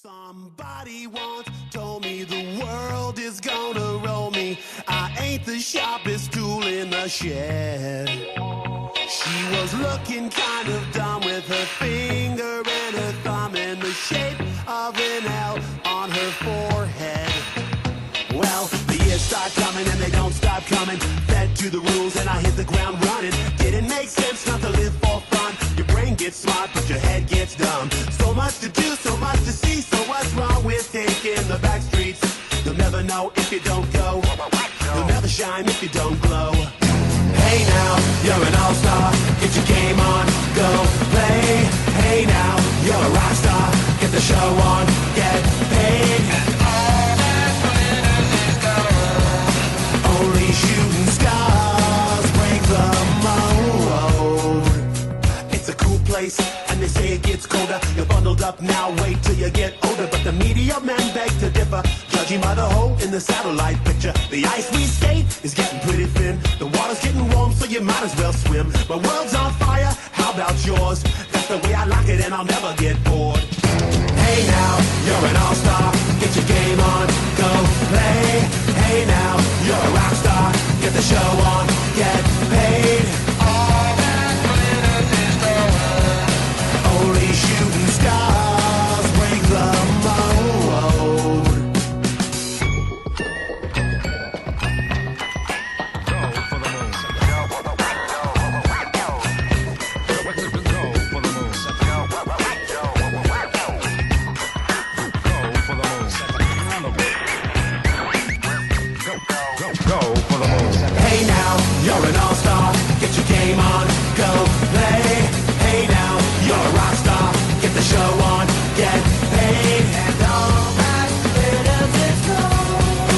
Somebody once told me the world is gonna roll me. I ain't the sharpest tool in the shed. She was looking kind of dumb with her finger and her thumb in the shape of an L on her forehead. Well, the years start coming and they don't stop coming. Fed to the rules and I hit the ground running. Didn't make sense not to live for fun. Your brain gets smart but your head gets dumb. So much to do, so much to see. So what's wrong with taking the back streets? You'll never know if you don't go. You'll never shine if you don't glow. Hey now, you're an all-star. Get your game on, go play. Hey now, you're a rock star. Get the show on, get paid. Only shooting stars break the mold. It's a cool place, and they say it gets colder. You're bundled up now, wait till you get older. But the media men beg to differ, judging by the hole in the satellite picture. The ice we skate is getting pretty thin. The water's getting warm, so you might as well swim. My world's on fire, how about yours? That's the way I like it, and I'll never get bored. Hey now, you're an all-star. Get your game on, go play. Hey now, you're a rock star. Get the show on, get paid. All that glitters is gold. Only shooting stars break the mold. Go for the moon. Go for the moon. Go for the moon. Hey now, you're an all-star. Get your game on, go play. Hey now, you're a rock star. Get the show on, get paid. And all that glitters is gold.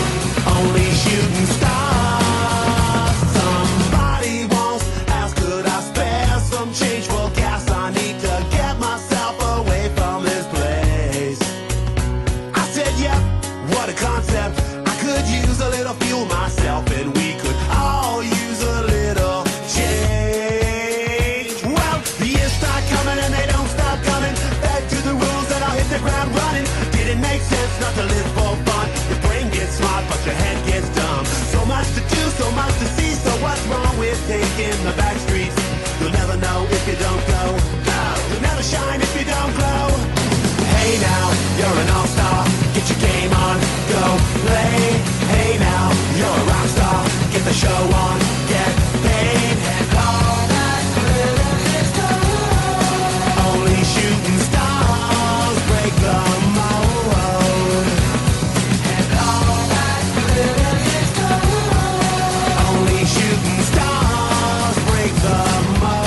Only shooting stars. Somebody once asked, could I spare some change for gas? I need to get myself away from this place. I said, yep, what a concept. I could use a little fuel myself, and we could all use a little change. Well, the years start coming and they don't stop coming. Back to the rules and I'll hit the ground running. Didn't make sense not to live for fun. Your brain gets smart but your head gets dumb. So much to do, so much to see. So what's wrong with taking the back streets? You'll never know if you don't go. You'll never shine if you don't glow. Hey now, you're an all-star. Get your game on, go play. Hey now, you're a rock star. Get the show on, get paid. And all that glitters is gold. Only shooting stars break the mold. And all that glitters is gold. Only shooting stars break the mold.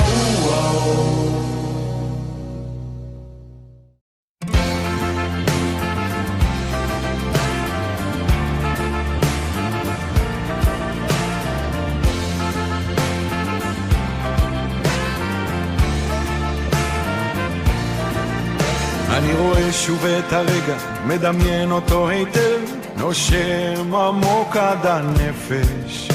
אני רואה שוב את הרגע, מדמיין אותו היטב, נושם עמוק עד הנפש,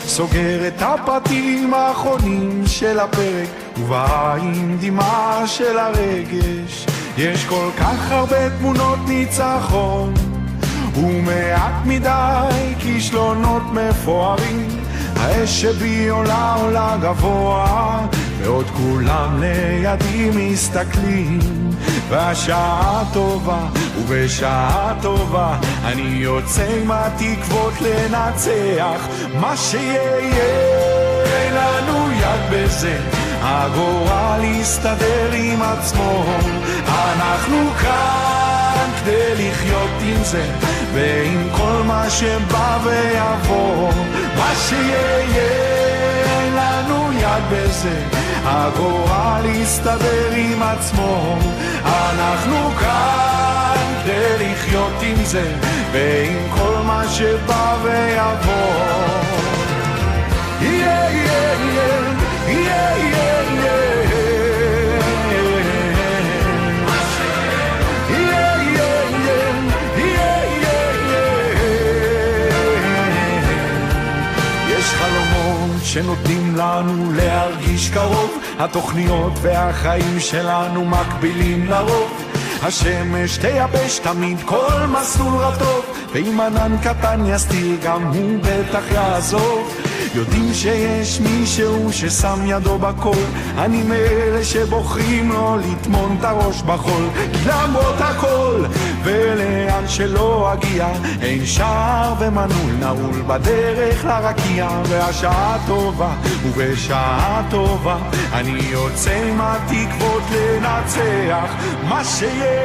סוגר את הפרטים האחרונים של הפרק, ובעין דמעה של הרגש. יש כל כך הרבה תמונות ניצחון, ומעט מדי כישלונות מפוארים. האש שבי עולה עולה גבוה, ועוד כולם לידי מסתכלים. והשעה טובה, ובשעה טובה אני יוצא עם התקוות לנצח. מה שיהיה, אין לנו יד בזה, הגורל יסתדר עם עצמו. אנחנו כאן כדי לחיות עם זה, ועם כל מה שבא ויבוא. מה שיהיה, אין לנו יד בזה, הגורל יסתדר עם עצמו. אנחנו כאן כדי לחיות עם זה, ועם כל מה שבא ויבוא. Yeah, yeah, yeah, yeah, yeah, yeah. שנותנים לנו להרגיש קרוב, התוכניות והחיים שלנו מקבילים לרוב. השמש תייבש תמיד כל מסלול רטוב, ואם ענן קטן יסתיר גם הוא בטח יעזוב. יודעים שיש מישהו ששם ידו בכל, אני מאלה שבוחרים לו לטמון את הראש בחול. למרות הכל ולאן שלא אגיע, אין שער ומנעול נעול בדרך לרקיע. והשעה טובה ובשעה טובה אני יוצא עם התקוות לנצח. מה שיהיה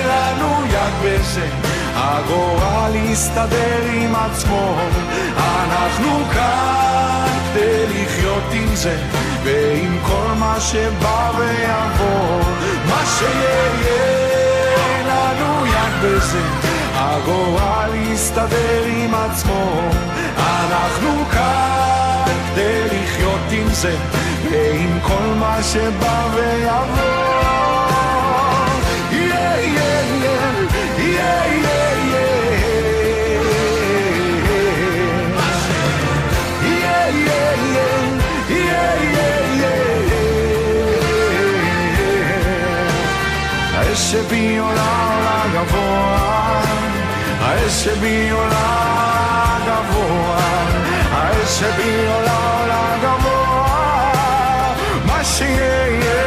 לנו יד בזה, הגורל יסתדר עם עצמו. אנחנו כאן כדי לחיות עם זה ועם כל מה שבא ויבוא. מה שיהיה לנו יד בזה, הגורל יסתדר עם עצמו. אנחנו כאן כדי לחיות עם זה ועם כל מה שבא ויבוא. האש שבי עולה עולה גבוה, האש שבי עולה גבוה, האש שבי עולה עולה גבוה. מה שיהיה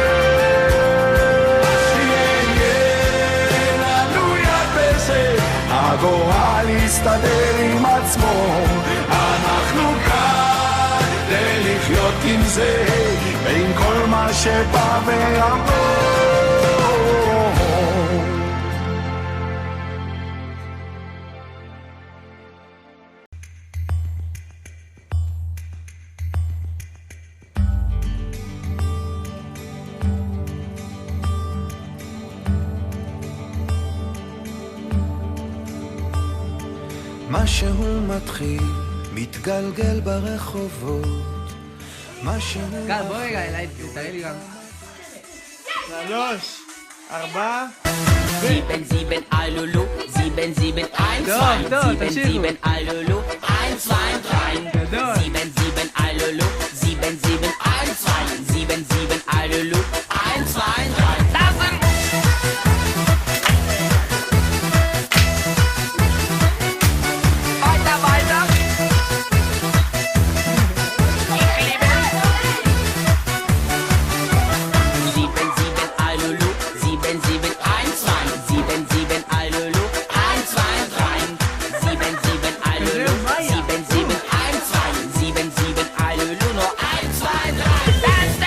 לנו יד בזה, הגורל יסתדר עם עצמו. אנחנו כאן כדי לחיות עם זה ועם כל מה שבא ויבוא. משהו מתחיל, מתגלגל ברחובות, משהו... קל, בוא רגע, אליי, תראה לי גם. 3, 4. 7, Alulu, 7, 7, 1, 2, 7, 7, Alulu, 1, 2, 3. 7, Alulu, 7, 7, 1, 2, 7, 7, Alulu, 1, 2, 3. Lassen! Weiter, weiter! Ich liebe! 7, 7, Alulu, 7, 7, 1, 2, 7, 7, Alulu, 1, 2, 3. 7, 7, Alulu, 7, 7, 1, 2, 7, 7, Alulu, nur 1, 2, 3. Dance,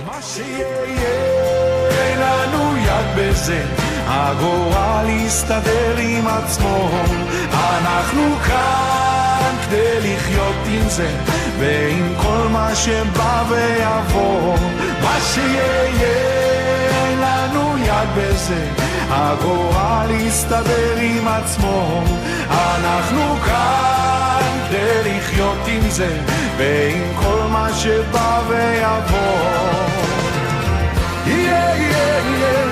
מה שיהיה לנו יד בזה, הגורל יסתדר עם עצמו. אנחנו כאן כדי לחיות עם זה ועם כל מה שבא ויבוא. מה שיהיה לנו יד בזה, הגורל יסתדר עם עצמו. אנחנו כאן כדי לחיות עם זה ועם כל מה שבא ויבוא. Yeah, yeah, yeah.